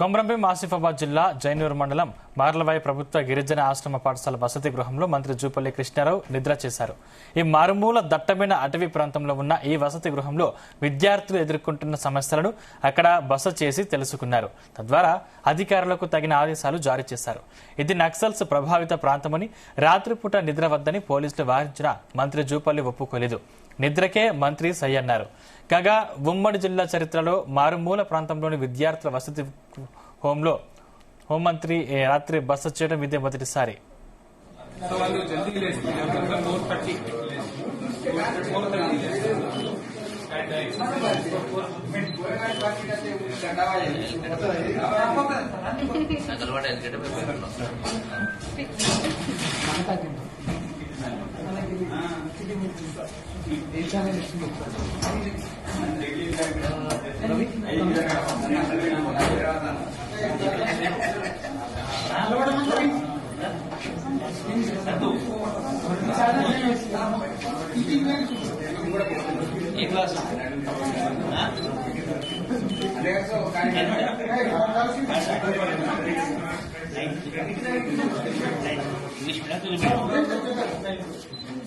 కొమరంభీం ఆసిఫాబాద్ జిల్లా జైనూర్ మండలం మార్లవాయి ప్రభుత్వ గిరిజన ఆశ్రమ పాఠశాల వసతి గృహంలో మంత్రి జూపల్లి కృష్ణారావు నిద్ర చేశారు. ఈ మారుమూల దట్టమైన అటవీ ప్రాంతంలో ఉన్న ఈ వసతి గృహంలో విద్యార్థులు ఎదుర్కొంటున్న సమస్యలను అక్కడ బస చేసి తెలుసుకున్నారు. తద్వారా అధికారులకు తగిన ఆదేశాలు జారీ చేశారు. ఇది నక్సల్స్ ప్రభావిత ప్రాంతమని, రాత్రిపూట నిద్ర వద్దని పోలీసులు వారించిన మంత్రి జూపల్లి ఒప్పుకోలేదు. నిద్రకే మంత్రి సై అన్నారు. కాగా ఉమ్మడి జిల్లా చరిత్రలో మారుమూల ప్రాంతంలోని విద్యార్థుల వసతి హోంలో హోంమంత్రి రాత్రి బస చేయడం ఇదే మొదటిసారి.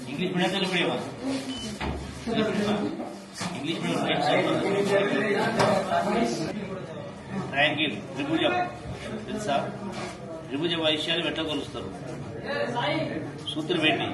इंग्लिश मीडियम चलो पड़ेगा इंग्लिश ట్రయాంగిల్ త్రిభుజం తెలుసా? త్రిభుజ వైశాల్యం ఎట్లా కొలుస్తారు? సూత్రం ఏంటి?